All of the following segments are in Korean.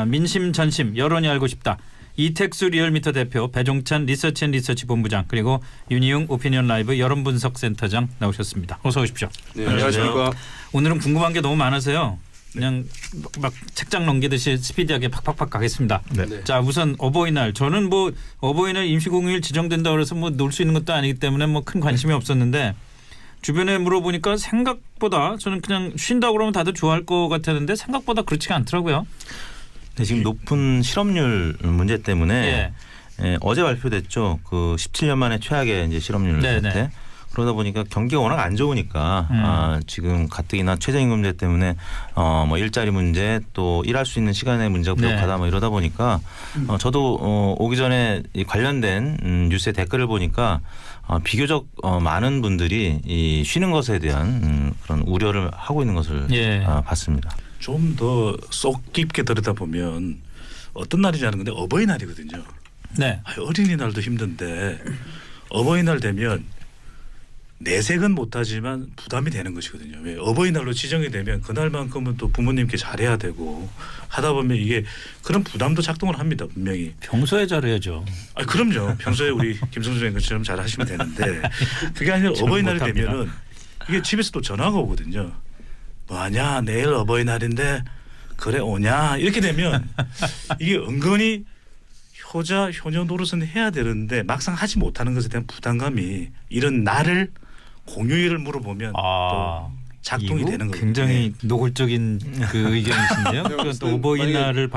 민심 전심 여론이 알고 싶다. 이택수 리얼미터 대표, 배종찬 리서치 본부장, 그리고 윤희용 오피니언 라이브 여론분석센터장 나오셨습니다. 어서 오십시오. 네, 안녕하십니까. 오늘은 궁금한 게 너무 많아서요. 그냥 막 책장 넘기듯이 스피디하게 팍팍팍 가겠습니다. 네. 자, 우선 어버이날. 저는 뭐 어버이날 임시공휴일 지정된다고 해서 뭐 놀 수 있는 것도 아니기 때문에 뭐 큰 관심이 없었는데 주변에 물어보니까 생각보다 저는 그냥 쉰다고 그러면 다들 좋아할 것 같았는데 생각보다 그렇지가 않더라고요. 네, 지금 높은 실업률 문제 때문에 어제 발표됐죠. 그 17년 만에 최악의 이제 실업률 상태. 그러다 보니까 경기가 워낙 안 좋으니까 지금 가뜩이나 최저임금제 때문에 뭐 일자리 문제 또 일할 수 있는 시간의 문제가 부족하다 뭐 이러다 보니까 저도 오기 전에 이 관련된 뉴스의 댓글을 보니까 비교적 많은 분들이 이 쉬는 것에 대한 그런 우려를 하고 있는 것을 봤습니다. 좀 더 쏙 깊게 들여다보면 어떤 날이냐는 건데 어버이날이거든요. 네. 어린이날도 힘든데 어버이날 되면 내색은 못하지만 부담이 되는 것이거든요. 왜 어버이날로 지정이 되면 그날만큼은 또 부모님께 잘해야 되고 하다 보면 이게 그런 부담도 작동을 합니다. 분명히. 평소에 잘해야죠. 아, 그럼요. 평소에 우리 김성주 의원처럼 잘 하시면 되는데 그게 아니라 어버이날이 못합니다. 되면은 이게 집에서 또 전화가 오거든요. 뭐하냐 내일 어버이날인데 그래 오냐 이렇게 되면 이게 은근히 효자 효녀 노릇은 해야 되는데 막상 하지 못하는 것에 대한 부담감이 이런 날을 공휴일을 물어보면 또 작동이 되는 거예요. 굉장히 노골적인 그 의견이신데요. 그러니까 또 어버이날을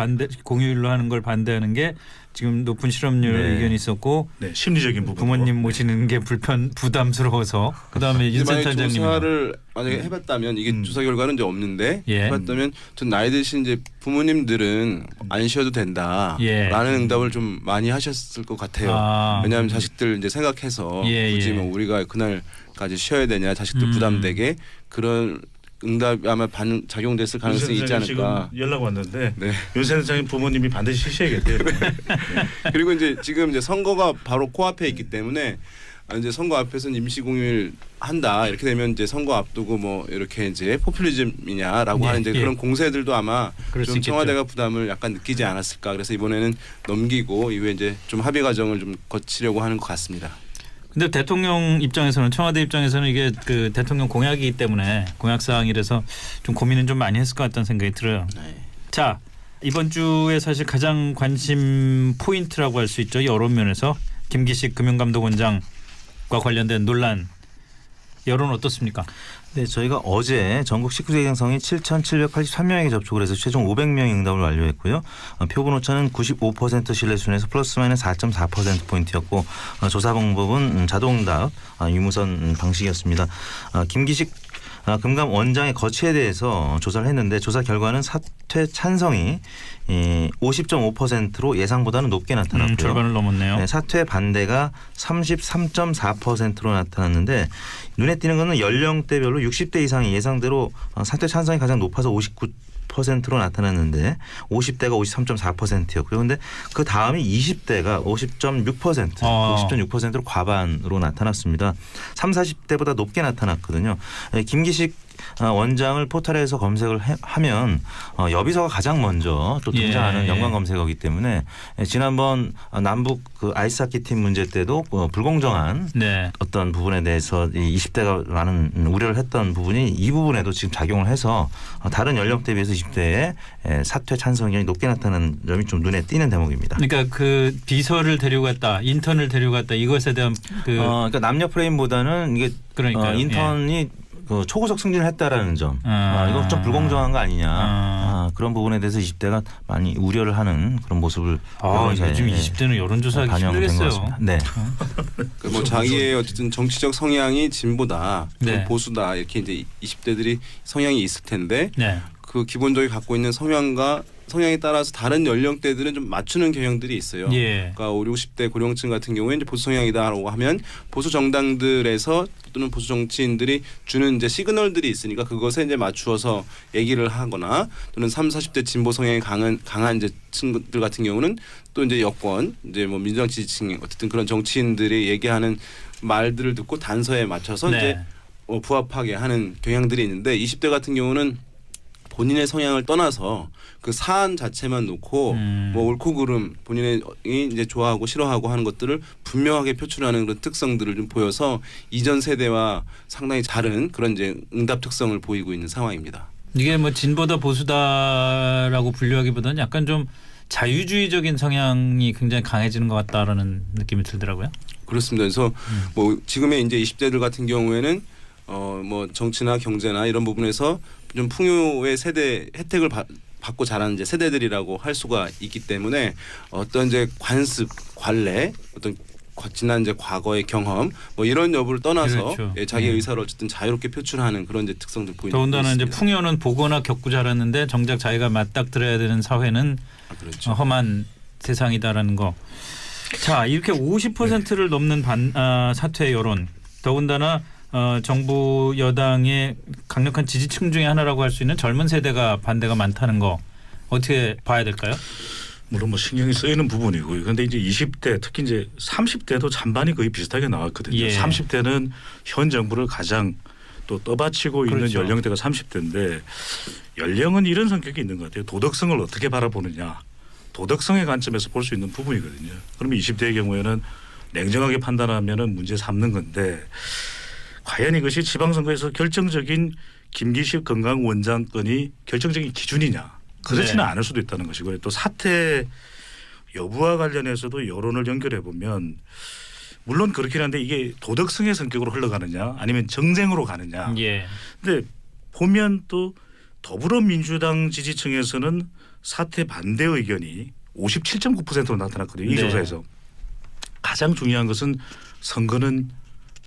공휴일로 하는 걸 반대하는 게 지금 높은 실업률 의견이 있었고 심리적인 부분 부모님 모시는 게 부담스러워서 그다음에 윤 센터장님 조사를 만약에 해봤다면 이게 조사 결과는 이제 없는데 해봤다면 전 나이 드신 이제 부모님들은 안 쉬어도 된다라는 응답을 좀 많이 하셨을 것 같아요. 왜냐하면 자식들 이제 생각해서 굳이 뭐 우리가 그날까지 쉬어야 되냐 자식들 부담되게 그런 응답이 아마 작용됐을 가능성이 있지 않을까. 지금 연락 왔는데 윤 센터장님 부모님이 반드시 쉬셔야겠대요. 그리고 이제 지금 이제 선거가 바로 코앞에 있기 때문에 이제 선거 앞에서는 임시공휴일 한다 이렇게 되면 이제 선거 앞두고 뭐 이렇게 이제 포퓰리즘이냐라고 하는 이제 그런 공세들도 아마 좀 청와대가 부담을 약간 느끼지 않았을까. 그래서 이번에는 넘기고 이후에 이제 좀 합의 과정을 좀 거치려고 하는 것 같습니다. 근데 대통령 입장에서는 청와대 입장에서는 이게 그 대통령 공약이기 때문에 공약 사항이라서 좀 고민은 좀 많이 했을 것 같다는 생각이 들어요. 자, 이번 주에 사실 가장 관심 포인트라고 할 수 있죠. 여론 면에서 김기식 금융감독원장과 관련된 논란 여론 어떻습니까? 네, 저희가 어제 전국 19세 이상 성인 7,783명에게 접촉을 해서 최종 500명의 응답을 완료했고요. 표본 오차는 95% 신뢰 수준에서 플러스 마이너스 4.4%포인트였고 조사 방법은 자동응답 유무선 방식이었습니다. 김기식 금감 원장의 거취에 대해서 조사를 했는데 조사 결과는 사퇴 찬성이 50.5%로 예상보다는 높게 나타났고요. 절반을 넘었네요. 네, 사퇴 반대가 33.4%로 나타났는데 눈에 띄는 것은 연령대별로 60대 이상이 예상대로 사퇴 찬성이 가장 높아서 59%로 나타났는데 50대가 53.4%였고요. 그런데 그 다음이 20대가 50.6%로 과반으로 나타났습니다. 30, 40대보다 높게 나타났거든요. 김기식 원장을 포털에서 검색을 하면 여비서가 가장 먼저 또 등장하는 연관 검색어이기 때문에 지난번 남북 그 아이스하키 팀 문제 때도 불공정한 어떤 부분에 대해서 20대가 많은 우려를 했던 부분이 이 부분에도 지금 작용을 해서 다른 연령대에 비해서 20대의 사퇴 찬성이 높게 나타나는 점이 좀 눈에 띄는 대목입니다. 그러니까 그 비서를 데려갔다, 인턴을 데려갔다 이것에 대한 그러니까 남녀 프레임보다는 이게 인턴이 그 초고속 승진을 했다라는 점, 이거 좀 불공정한 거 아니냐, 그런 부분에 대해서 20대가 많이 우려를 하는 그런 모습을 요즘 20대는 여론조사하기 힘들겠어요. 네. 뭐 자기의 어쨌든 정치적 성향이 진보다, 보수다 이렇게 이제 20대들이 성향이 있을 텐데 그 기본적으로 갖고 있는 성향에 따라서 다른 연령대들은 좀 맞추는 경향들이 있어요. 그러니까 5, 60대 고령층 같은 경우에 이제 보수 성향이다라고 하면 보수 정당들에서 또는 보수 정치인들이 주는 이제 시그널들이 있으니까 그것에 이제 맞추어서 얘기를 하거나 또는 30, 40대 진보 성향이 강한 이제 친구들 같은 경우는 또 이제 여권 이제 뭐 민주당 지지층 어쨌든 그런 정치인들이 얘기하는 말들을 듣고 단서에 맞춰서 이제 부합하게 하는 경향들이 있는데 20대 같은 경우는 본인의 성향을 떠나서 그 사안 자체만 놓고 뭐 옳고 그름 본인이 이제 좋아하고 싫어하고 하는 것들을 분명하게 표출하는 그런 특성들을 좀 보여서 이전 세대와 상당히 다른 그런 이제 응답 특성을 보이고 있는 상황입니다. 이게 뭐 진보다 보수다라고 분류하기보다는 약간 좀 자유주의적인 성향이 굉장히 강해지는 것 같다라는 느낌이 들더라고요. 그렇습니다. 그래서 뭐 지금의 이제 20대들 같은 경우에는 뭐 정치나 경제나 이런 부분에서 좀 풍요의 세대 혜택을 받고 자라는 이제 세대들이라고 할 수가 있기 때문에 어떤 이제 관습, 관례, 어떤 지난 이제 과거의 경험 뭐 이런 여부를 떠나서 그렇죠. 예, 자기의 의사를 어쨌든 자유롭게 표출하는 그런 이제 특성들 보이는. 더군다나 이제 풍요는 보거나 겪고 자랐는데 정작 자기가 맞닥뜨려야 되는 사회는 그렇죠. 험한 세상이다라는 거. 자, 이렇게 50%를 넘는 사퇴 여론. 더군다나 정부 여당의 강력한 지지층 중에 하나라고 할 수 있는 젊은 세대가 반대가 많다는 거 어떻게 봐야 될까요? 물론 뭐 신경이 쓰이는 부분이고요. 그런데 이제 20대 특히 이제 30대도 찬반이 거의 비슷하게 나왔거든요. 예. 30대는 현 정부를 가장 또 떠받치고 있는 그렇죠. 연령대가 30대인데 연령은 이런 성격이 있는 것 같아요. 도덕성을 어떻게 바라보느냐. 도덕성의 관점에서 볼 수 있는 부분이거든요. 그러면 20대의 경우에는 냉정하게 판단하면은 문제 삼는 건데 과연 이것이 지방선거에서 결정적인 김기식 건강원장 건이 결정적인 기준이냐. 그렇지는 네. 않을 수도 있다는 것이고요. 또 사퇴 여부와 관련해서도 여론을 연결해 보면 물론 그렇긴 한데 이게 도덕성의 성격으로 흘러가느냐 아니면 정쟁으로 가느냐. 예. 근데 보면 또 더불어민주당 지지층에서는 사퇴 반대 의견이 57.9%로 나타났거든요. 이 네. 조사에서. 가장 중요한 것은 선거는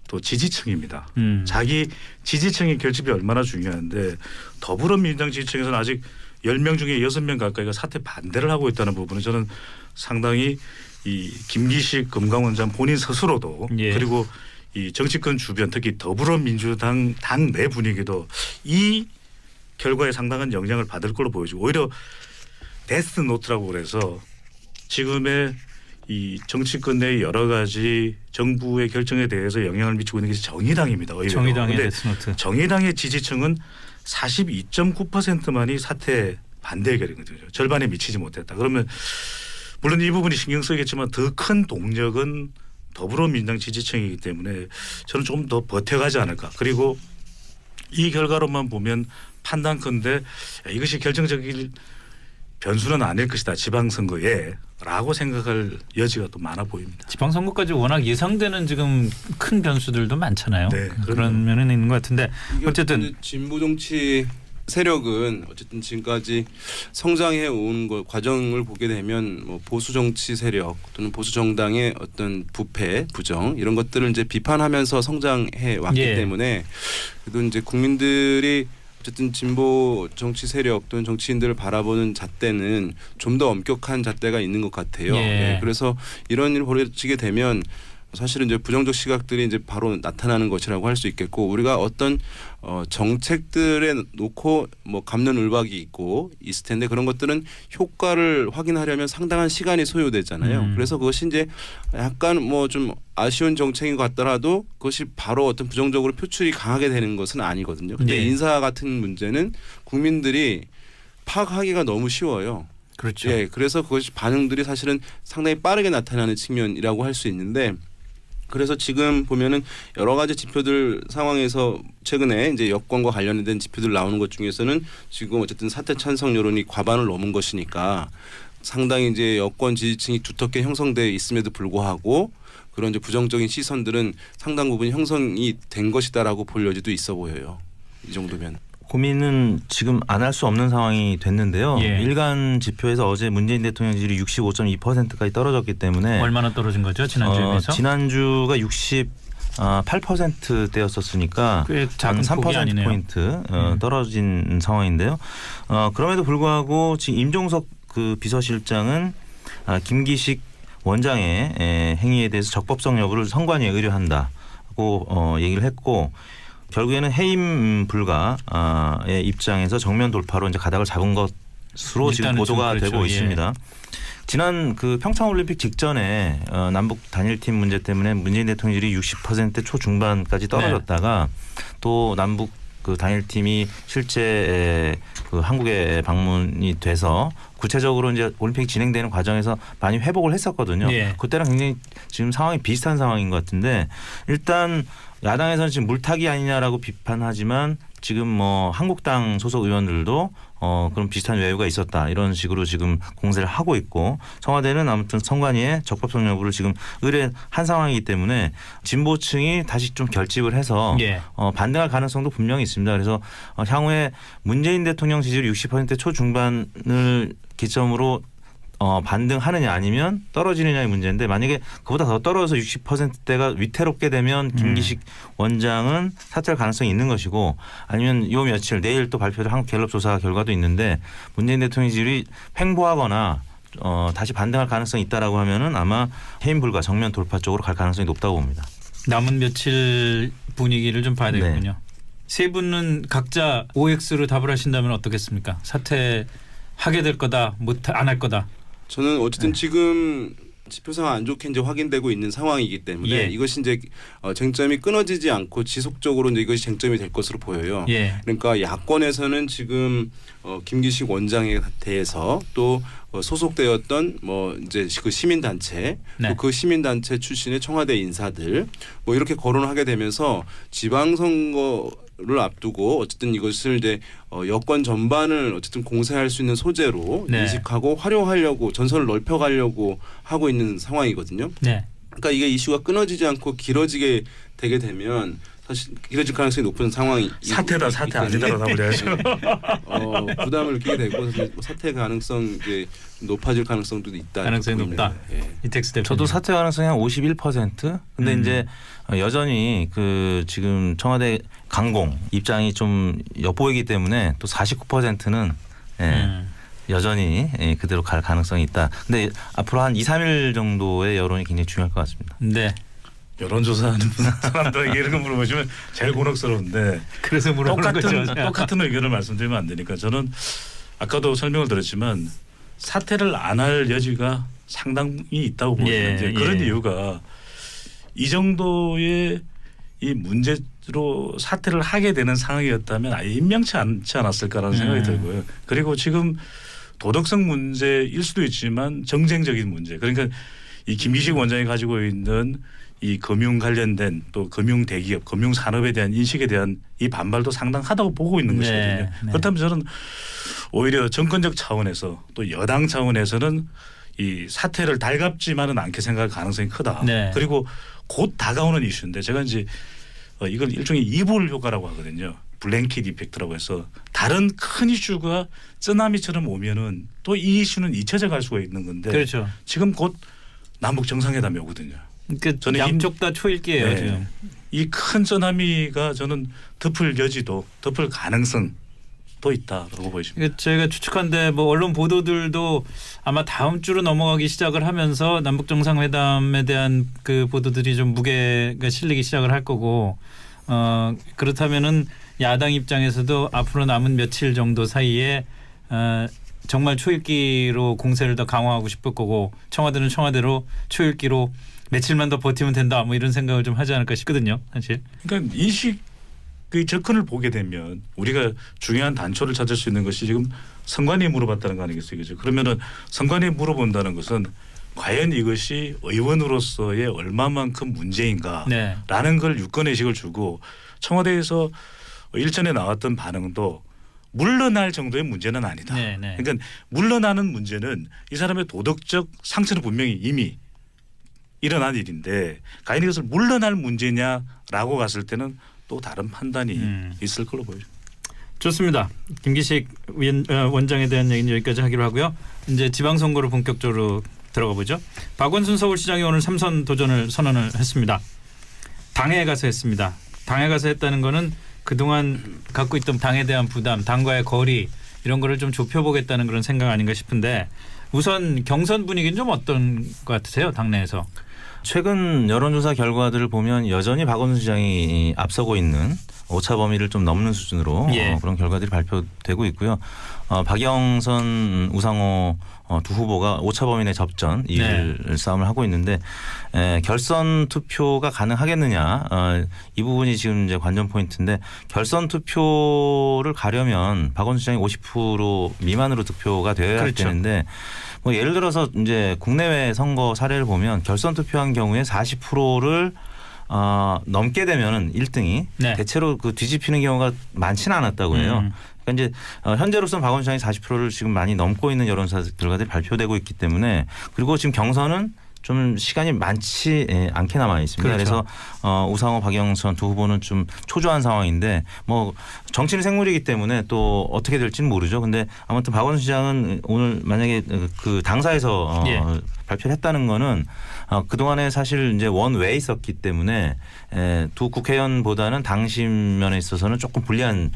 또 지지층입니다. 자기 지지층의 결집이 얼마나 중요한데 더불어민주당 지지층에서는 아직 10명 중에 6명 가까이가 사퇴 반대를 하고 있다는 부분은 저는 상당히 이 김기식 금강원장 본인 스스로도 예. 그리고 이 정치권 주변 특히 더불어민주당 당 내 분위기도 이 결과에 상당한 영향을 받을 걸로 보여지고 오히려 데스 노트라고 그래서 지금의 이 정치권 내 여러 가지 정부의 결정에 대해서 영향을 미치고 있는 게 정의당입니다. 정의당의 데스노트. 정의당의 지지층은 42.9%만이 사퇴 반대 의견이거든요. 절반에 미치지 못했다. 그러면 물론 이 부분이 신경 쓰이겠지만 더 큰 동력은 더불어민주당 지지층이기 때문에 저는 조금 더 버텨가지 않을까. 그리고 이 결과로만 보면 판단컨대 이것이 결정적인 변수는 아닐 것이다. 지방선거에 라고 생각할 여지가 또 많아 보입니다. 지방선거까지 워낙 예상되는 지금 큰 변수들도 많잖아요. 네, 그런 면은 있는 것 같은데 어쨌든 진보 정치 세력은 어쨌든 지금까지 성장해 온 과정을 보게 되면 뭐 보수 정치 세력 또는 보수 정당의 어떤 부패, 부정 이런 것들을 이제 비판하면서 성장해 왔기 예. 때문에 그래도 이제 국민들이 어쨌든 진보 정치 세력 또는 정치인들을 바라보는 잣대는 좀 더 엄격한 잣대가 있는 것 같아요. 예. 예, 그래서 이런 일이 벌어지게 되면 사실은 이제 부정적 시각들이 이제 바로 나타나는 것이라고 할 수 있겠고 우리가 어떤 정책들에 놓고 뭐 갑론을박이 있고 있을 텐데 그런 것들은 효과를 확인하려면 상당한 시간이 소요되잖아요. 그래서 그것이 이제 약간 뭐 좀 아쉬운 정책인 것 같더라도 그것이 바로 어떤 부정적으로 표출이 강하게 되는 것은 아니거든요. 근데 네. 인사 같은 문제는 국민들이 파악하기가 너무 쉬워요. 그렇죠. 예, 그래서 그것이 반응들이 사실은 상당히 빠르게 나타나는 측면이라고 할 수 있는데 그래서 지금 보면은 여러 가지 지표들 상황에서 최근에 이제 여권과 관련된 지표들 나오는 것 중에서는 지금 어쨌든 사퇴 찬성 여론이 과반을 넘은 것이니까 상당히 이제 여권 지지층이 두텁게 형성돼 있음에도 불구하고 그런 이제 부정적인 시선들은 상당 부분 형성이 된 것이다라고 볼 여지도 있어 보여요. 이 정도면. 고민은 지금 안 할 수 없는 상황이 됐는데요. 예. 일간 지표에서 어제 문재인 대통령 지지율이 65.2%까지 떨어졌기 때문에 얼마나 떨어진 거죠 지난주에 비해서? 지난주가 68%대였었으니까 꽤 작은 폭이 아니네요. 3%포인트 떨어진 상황인데요. 그럼에도 불구하고 지금 임종석 그 비서실장은 김기식 원장의 행위에 대해서 적법성 여부를 선관위에 의뢰한다고 얘기를 했고 결국에는 해임 불가의 입장에서 정면 돌파로 이제 가닥을 잡은 것으로 지금 보도가 그렇죠. 되고 예. 있습니다. 지난 그 평창올림픽 직전에 남북 단일팀 문제 때문에 문재인 대통령이 60% 초중반까지 떨어졌다가 또 남북 그 단일팀이 실제 그 한국에 방문이 돼서 구체적으로 이제 올림픽이 진행되는 과정에서 많이 회복을 했었거든요. 예. 그때랑 굉장히 지금 상황이 비슷한 상황인 것 같은데 일단 야당에서는 지금 물타기 아니냐라고 비판하지만 지금 뭐 한국당 소속 의원들도 그런 비슷한 외유가 있었다 이런 식으로 지금 공세를 하고 있고 청와대는 아무튼 선관위의 적법성 여부를 지금 의뢰한 상황이기 때문에 진보층이 다시 좀 결집을 해서 예. 반등할 가능성도 분명히 있습니다. 그래서 향후에 문재인 대통령 지지율 60% 초중반을 기점으로 반등하느냐 아니면 떨어지느냐의 문제인데 만약에 그보다 더 떨어져서 60%대가 위태롭게 되면 김기식 원장은 사퇴할 가능성이 있는 것이고 아니면 요 며칠 내일 또 발표될 한국갤럽조사 결과도 있는데 문재인 대통령 지지율이 횡보하거나 다시 반등할 가능성이 있다라고 하면은 아마 해임 불가 정면 돌파 쪽으로 갈 가능성이 높다고 봅니다. 남은 며칠 분위기를 좀 봐야 되겠군요. 네. 세 분은 각자 OX로 답을 하신다면 어떻겠습니까? 사퇴하게 될 거다, 안 할 거다. 저는 어쨌든 지금 지표상 안 좋게 이제 확인되고 있는 상황이기 때문에 예. 이것이 이제 쟁점이 끊어지지 않고 지속적으로 이제 이것이 쟁점이 될 것으로 보여요. 예. 그러니까 야권에서는 지금 김기식 원장에 대해서 또 소속되었던 뭐 이제 그 시민단체 네. 또 그 시민단체 출신의 청와대 인사들 뭐 이렇게 거론하게 되면서 지방선거를 앞두고 어쨌든 이것을 이제 여권 전반을 어쨌든 공세할 수 있는 소재로 네. 인식하고 활용하려고 전선을 넓혀가려고 하고 있는 상황이거든요. 네. 그러니까 이게 이슈가 끊어지지 않고 길어지게 되게 되면 사실 길어질 가능성이 높은 상황이 사태다 사태 아니다라고 답을 해야죠. 부담을 느끼게 되고 사퇴 가능성 이제 높아질 가능성도 있다. 가능성이 보입니다. 높다. 예. 이택스 대표님. 저도 사퇴 가능성이 한 51%. 근데 이제 여전히 그 지금 청와대 강공 입장이 좀 엿보이기 때문에 또 49%는 여전히 그대로 갈 가능성이 있다. 근데 앞으로 한 2, 3일 정도의 여론이 굉장히 중요할 것 같습니다. 네. 여론조사하는 사람들에게 이런 거 물어보시면 제일 곤혹스러운데 그래서 물어보는 거죠. 똑같은 의견을 말씀드리면 안 되니까 저는 아까도 설명을 드렸지만 사퇴를 안 할 여지가 상당히 있다고 보이는데 그런 이유가 이 정도의 이 문제로 사퇴를 하게 되는 상황이었다면 아예 임명치 않지 않았을까라는 생각이 들고요. 그리고 지금 도덕성 문제일 수도 있지만 정쟁적인 문제. 그러니까 이 김기식 원장이 가지고 있는 이 금융 관련된 또 금융 대기업, 금융 산업에 대한 인식에 대한 이 반발도 상당하다고 보고 있는 것이거든요. 네. 그렇다면 저는 오히려 정권적 차원에서 또 여당 차원에서는 이 사태를 달갑지만은 않게 생각할 가능성이 크다. 네. 그리고 곧 다가오는 이슈인데 제가 이제 이걸 일종의 이불 효과라고 하거든요. 블랭킷 이펙트라고 해서 다른 큰 이슈가 쓰나미처럼 오면은 또 이 이슈는 잊혀져 갈 수가 있는 건데 그렇죠. 지금 곧 남북 정상회담이 오거든요. 그러니까 저는 양쪽 다 초일기예요. 네. 지금. 이 큰 쓰나미가 저는 덮을 여지도 덮을 가능성도 있다라고 보여집니다. 그러니까 저희가 추측한데 뭐 언론 보도들도 아마 다음 주로 넘어가기 시작을 하면서 남북 정상회담에 대한 그 보도들이 좀 무게가 실리기 시작을 할 거고 그렇다면은 야당 입장에서도 앞으로 남은 며칠 정도 사이에 정말 초읽기로 공세를 더 강화하고 싶을 거고 청와대는 청와대로 초읽기로 며칠만 더 버티면 된다 뭐 이런 생각을 좀 하지 않을까 싶거든요. 사실. 그러니까 인식 그 접근을 보게 되면 우리가 중요한 단초를 찾을 수 있는 것이 지금 선관위에 물어봤다는 거 아니겠어요, 그죠? 그러면은 선관위에 물어본다는 것은 과연 이것이 의원으로서의 얼마만큼 문제인가라는 걸 유권의식을 주고 청와대에서 일전에 나왔던 반응도 물러날 정도의 문제는 아니다. 그러니까 물러나는 문제는 이 사람의 도덕적 상처는 분명히 이미 일어난 일인데 과연 이것을 물러날 문제냐라고 갔을 때는 또 다른 판단이 있을 걸로 보여요. 좋습니다. 김기식 원장에 대한 얘기는 여기까지 하기로 하고요. 이제 지방선거로 본격적으로 들어가 보죠. 박원순 서울시장이 오늘 3선 도전을 선언을 했습니다. 당에 가서 했습니다. 당에 가서 했다는 거는 그동안 갖고 있던 당에 대한 부담, 당과의 거리 이런 거를 좀 좁혀보겠다는 그런 생각 아닌가 싶은데 우선 경선 분위기는 좀 어떤 것 같으세요? 당내에서. 최근 여론조사 결과들을 보면 여전히 박원순 시장이 앞서고 있는 오차 범위를 좀 넘는 수준으로 예. 그런 결과들이 발표되고 있고요. 박영선, 우상호 두 후보가 오차 범위 내 접전 이길 싸움을 하고 있는데 결선 투표가 가능하겠느냐 이 부분이 지금 이제 관전 포인트인데 결선 투표를 가려면 박원순 시장이 50% 미만으로 득표가 되어야 그렇죠. 되는데 뭐 예를 들어서 이제 국내외 선거 사례를 보면 결선 투표한 경우에 40%를 넘게 되면은 1등이 대체로 그 뒤집히는 경우가 많지는 않았다고 해요. 그러니까 이제 현재로서는 박원순 시장이 40%를 지금 많이 넘고 있는 여론조사 결과들이 발표되고 있기 때문에 그리고 지금 경선은 좀 시간이 많지 않게 남아 있습니다. 그렇죠. 그래서 우상호, 박영선 두 후보는 좀 초조한 상황인데 뭐 정치는 생물이기 때문에 또 어떻게 될지는 모르죠. 근데 아무튼 박원순 시장은 오늘 만약에 그 당사에서 발표를 했다는 거는 그동안에 사실 이제 원외에 있었기 때문에 두 국회의원보다는 당심 면에 있어서는 조금 불리한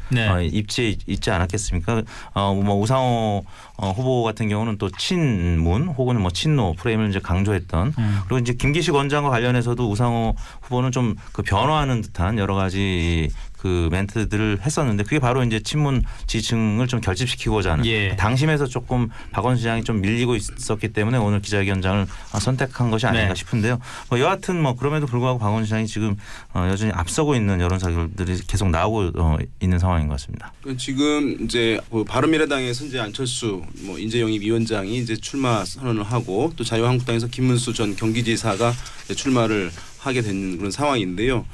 입지에 있지 않았겠습니까? 뭐 우상호 후보 같은 경우는 또 친문 혹은 뭐 친노 프레임을 이제 강조했던 그리고 이제 김기식 원장과 관련해서도 우상호 후보는 좀 그 변화하는 듯한 여러 가지 그 멘트들을 했었는데 그게 바로 이제 친문 지지층을 좀 결집시키고자 하는 당심에서 조금 박원순 시장이 좀 밀리고 있었기 때문에 오늘 기자회견장을 선택한 것이 아닌가 싶은데요. 뭐 여하튼 뭐 그럼에도 불구하고 박원순 시장이 지금 여전히 앞서고 있는 여론사들이 계속 나오고 있는 상황인 것 같습니다. 지금 이제 바른미래당에서 이제 안철수 뭐 인재영입 위원장이 이제 출마 선언을 하고 또 자유한국당에서 김문수 전 경기지사가 출마를 하게 된 그런 상황인데요.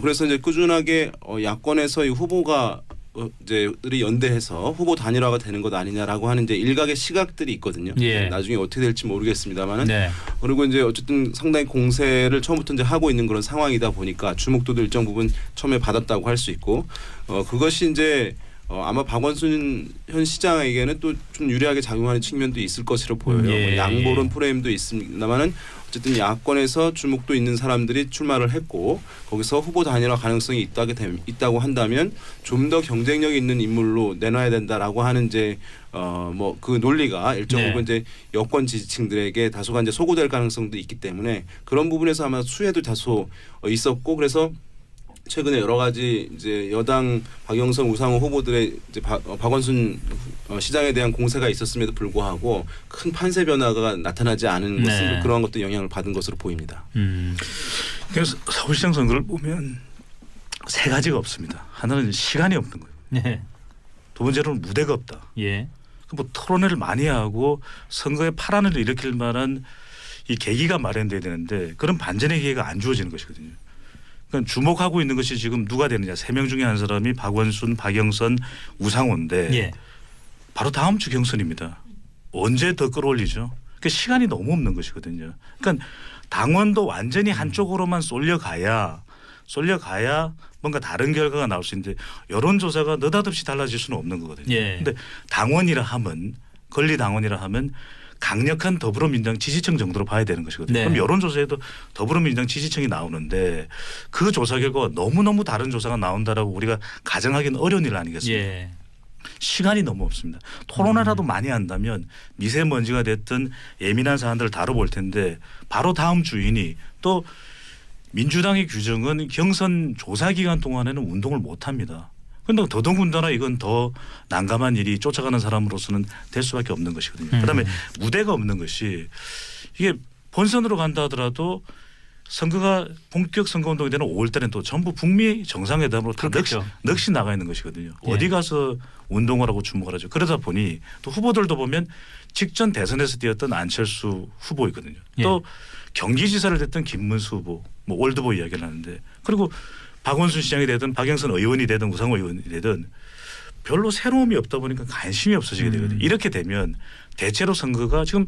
그래서 이제 꾸준하게 야권에서 이 후보가 이제들이 연대해서 후보 단일화가 되는 것 아니냐라고 하는 이제 일각의 시각들이 있거든요. 나중에 어떻게 될지 모르겠습니다만은 그리고 이제 어쨌든 상당히 공세를 처음부터 이제 하고 있는 그런 상황이다 보니까 주목도도 일정 부분 처음에 받았다고 할 수 있고 그것이 이제 아마 박원순 현 시장에게는 또 좀 유리하게 작용하는 측면도 있을 것으로 보여요. 뭐 양보론 프레임도 있습니다만은 어쨌든 야권에서 주목도 있는 사람들이 출마를 했고 거기서 후보 단일화 가능성이 있다고 한다면 좀 더 경쟁력 있는 인물로 내놔야 된다라고 하는 이제 뭐 그 논리가 일정 부분 이제 여권 지지층들에게 다소간 이제 소구될 가능성도 있기 때문에 그런 부분에서 아마 수혜도 다소 있었고 그래서 최근에 여러 가지 이제 여당 박영선, 우상호 후보들의 이제 박원순 시장에 대한 공세가 있었음에도 불구하고 큰 판세 변화가 나타나지 않은 것은 그러한 것도 영향을 받은 것으로 보입니다. 그래서 서울시장 선거를 보면 세 가지가 없습니다. 하나는 시간이 없는 거예요. 두 번째로는 무대가 없다. 뭐 토론회를 많이 하고 선거에 파란을 일으킬 만한 이 계기가 마련돼야 되는데 그런 반전의 기회가 안 주어지는 것이거든요. 그러니까 주목하고 있는 것이 지금 누가 되느냐. 3명 중에 한 사람이 박원순, 박영선, 우상호인데 바로 다음 주 경선입니다. 언제 더 끌어올리죠. 그러니까 시간이 너무 없는 것이거든요. 그러니까 당원도 완전히 한쪽으로만 쏠려가야 뭔가 다른 결과가 나올 수 있는데 여론조사가 느닷없이 달라질 수는 없는 거거든요. 그런데 당원이라 하면 권리당원이라 하면 강력한 더불어민주당 지지층 정도로 봐야 되는 것이거든요. 그럼 여론조사에도 더불어민주당 지지층이 나오는데 그 조사 결과가 너무너무 다른 조사가 나온다라고 우리가 가정하기는 어려운 일 아니겠습니까? 시간이 너무 없습니다. 토론회라도 많이 한다면 미세먼지가 됐든 예민한 사안들을 다뤄볼 텐데 바로 다음 주이니 또 민주당의 규정은 경선 조사 기간 동안에는 운동을 못합니다. 그런데 더더군다나 이건 더 난감한 일이 쫓아가는 사람으로서는 될 수밖에 없는 것이거든요. 그다음에 무대가 없는 것이 이게 본선으로 간다 하더라도 선거가 본격 선거운동이 되는 5월 달에는 또 전부 북미 정상회담으로 다 넋이 나가 있는 것이거든요. 어디 가서 운동을 하고 주목을 하죠. 그러다 보니 또 후보들도 보면 직전 대선에서 뛰었던 안철수 후보이거든요. 또 경기지사를 됐던 김문수 후보 뭐 올드보 이야기를 하는데 그리고 박원순 시장이 되든 박영선 의원이 되든 우상호 의원이 되든 별로 새로움이 없다 보니까 관심이 없어지게 되거든요. 이렇게 되면 대체로 선거가 지금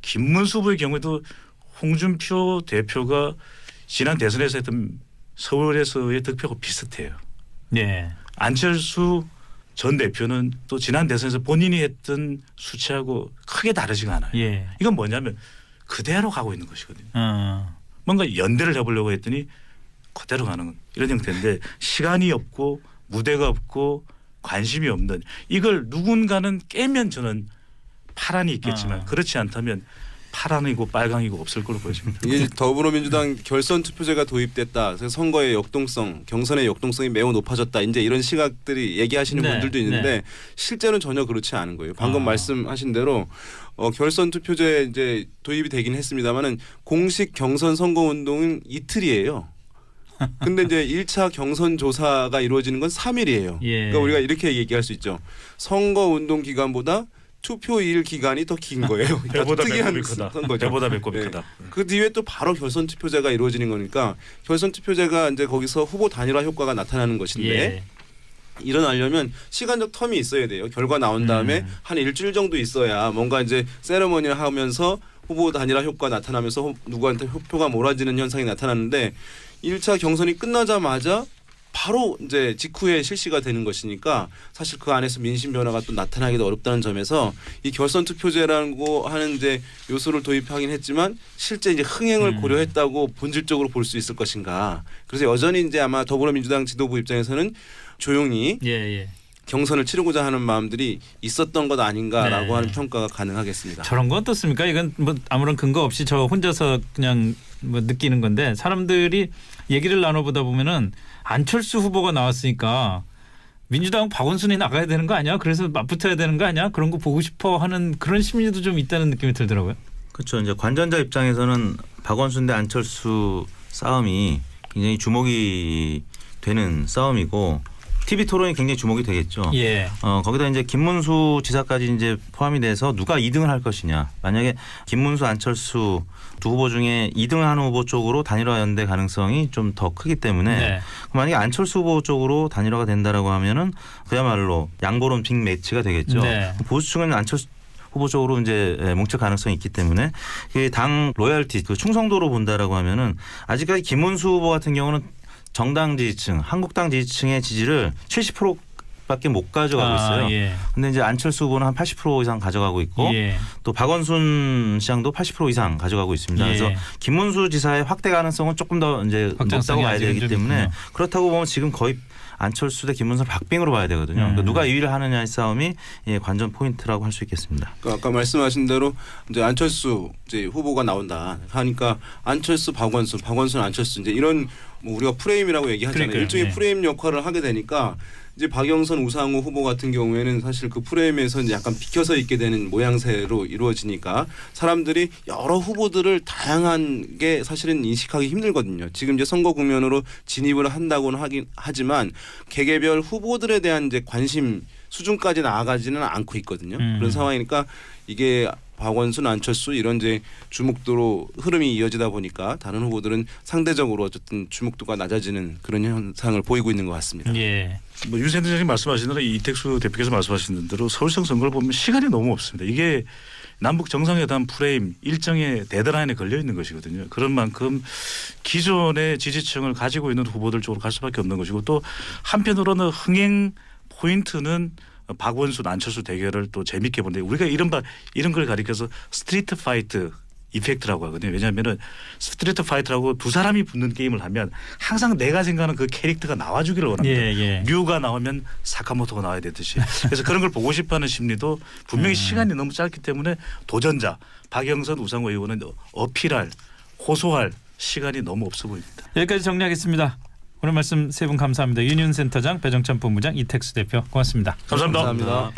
김문수 후보의 경우에도 홍준표 대표가 지난 대선에서 했던 서울에서의 득표하고 비슷해요. 안철수 전 대표는 또 지난 대선에서 본인이 했던 수치하고 크게 다르지가 않아요. 이건 뭐냐면 그대로 가고 있는 것이거든요. 뭔가 연대를 해보려고 했더니 그대로 가는 이런 형태인데 시간이 없고 무대가 없고 관심이 없는 이걸 누군가는 깨면 저는 파란이 있겠지만 그렇지 않다면 파란이고 빨강이고 없을 걸로 보여집니다. 이게 더불어민주당 결선 투표제가 도입됐다. 그래서 선거의 역동성, 경선의 역동성이 매우 높아졌다. 이제 이런 시각들이 얘기하시는 네, 분들도 있는데 실제는 전혀 그렇지 않은 거예요. 방금 말씀하신 대로 결선 투표제 이제 도입이 되긴 했습니다만은 공식 경선 선거 운동은 이틀이에요. 근데 이제 1차 경선 조사가 이루어지는 건 3일이에요. 예. 그러니까 우리가 이렇게 얘기할 수 있죠. 선거 운동 기간보다 투표일 기간이 더 긴 거예요. 배보다 특이한 배꼽이 크다. 선거죠. 배보다 배꼽이 네. 크다. 그 뒤에 또 바로 결선 투표제가 이루어지는 거니까 결선 투표제가 이제 거기서 후보 단일화 효과가 나타나는 것인데 예. 일어나려면 시간적 텀이 있어야 돼요. 결과 나온 다음에 한 일주일 정도 있어야 뭔가 이제 세레머니를 하면서 후보 단일화 효과 나타나면서 누구한테 표가 몰아지는 현상이 나타나는데 1차 경선이 끝나자마자 바로 이제 직후에 실시가 되는 것이니까 사실 그 안에서 민심 변화가 또 나타나기도 어렵다는 점에서 이 결선 투표제라고 하는 이제 요소를 도입하긴 했지만 실제 이제 흥행을 고려했다고 본질적으로 볼 수 있을 것인가. 그래서 여전히 이제 아마 더불어민주당 지도부 입장에서는 조용히 예. 경선을 치르고자 하는 마음들이 있었던 것 아닌가라고 네. 하는 평가가 가능하겠습니다. 저런 건 어떻습니까? 이건 뭐 아무런 근거 없이 저 혼자서 그냥 뭐 느끼는 건데 사람들이 얘기를 나눠보다 보면은 안철수 후보가 나왔으니까 민주당 박원순이 나가야 되는 거 아니야? 그래서 맞붙어야 되는 거 아니야? 그런 거 보고 싶어 하는 그런 심리도 좀 있다는 느낌이 들더라고요. 그렇죠. 이제 관전자 입장에서는 박원순 대 안철수 싸움이 굉장히 주목이 되는 싸움이고 TV 토론이 굉장히 주목이 되겠죠. 예. 거기다 이제 김문수 지사까지 이제 포함이 돼서 누가 2등을 할 것이냐. 만약에 김문수, 안철수 두 후보 중에 2등을 하는 후보 쪽으로 단일화 연대 가능성이 좀 더 크기 때문에 네. 만약에 안철수 후보 쪽으로 단일화가 된다라고 하면은 그야말로 양보론 빅 매치가 되겠죠. 네. 보수층은 안철수 후보 쪽으로 이제 뭉칠 가능성이 있기 때문에 당 로열티, 그 충성도로 본다라고 하면은 아직까지 김문수 후보 같은 경우는 정당 지지층, 한국당 지지층의 지지를 70%밖에 못 가져가고 있어요. 예. 근데 이제 안철수 후보는 한 80% 이상 가져가고 있고 예. 또 박원순 시장도 80% 이상 가져가고 있습니다. 예. 그래서 김문수 지사의 확대 가능성은 조금 더 이제 높다고 봐야 되기 때문에 그렇다고 보면 지금 거의 안철수 대 김문수 박빙으로 봐야 되거든요. 그러니까 누가 2위를 하느냐의 싸움이 관전 포인트라고 할 수 있겠습니다. 그러니까 아까 말씀하신 대로 이제 안철수 이제 후보가 나온다 하니까 안철수, 박원순, 안철수 이제 이런 뭐 우리가 프레임이라고 얘기하잖아요. 그러니까요. 일종의 네. 프레임 역할을 하게 되니까 이제 박영선, 우상호 후보 같은 경우에는 사실 그 프레임에서 이제 약간 비켜서 있게 되는 모양새로 이루어지니까 사람들이 여러 후보들을 다양한 게 사실은 인식하기 힘들거든요. 지금 이제 선거 국면으로 진입을 한다고는 하긴 하지만 개개별 후보들에 대한 이제 관심 수준까지 나아가지는 않고 있거든요. 그런 상황이니까 이게 박원순, 안철수 이런 이제 주목도로 흐름이 이어지다 보니까 다른 후보들은 상대적으로 어쨌든 주목도가 낮아지는 그런 현상을 보이고 있는 것 같습니다. 예. 뭐 윤 대장님 말씀하신 대로 이택수 대표께서 말씀하신 대로 서울시장 선거를 보면 시간이 너무 없습니다. 이게 남북 정상회담 프레임 일정의 데드라인에 걸려 있는 것이거든요. 그런 만큼 기존의 지지층을 가지고 있는 후보들 쪽으로 갈 수밖에 없는 것이고 또 한편으로는 흥행 포인트는 박원순, 안철수 대결을 또 재밌게 보는데 우리가 이런 걸 가리켜서 스트리트 파이트 이펙트라고 하거든요. 왜냐하면은 스트리트 파이트라고 두 사람이 붙는 게임을 하면 항상 내가 생각하는 그 캐릭터가 나와주기를 원합니다. 예. 류가 나오면 사카모토가 나와야 되듯이. 그래서 그런 걸 보고 싶어하는 심리도 분명히 시간이 너무 짧기 때문에 도전자 박영선, 우상호 의원은 어필할, 호소할 시간이 너무 없어 보입니다. 여기까지 정리하겠습니다. 오늘 말씀 세 분 감사합니다. 윤윤 센터장, 배정찬 본부장, 이택수 대표 고맙습니다. 감사합니다. 감사합니다.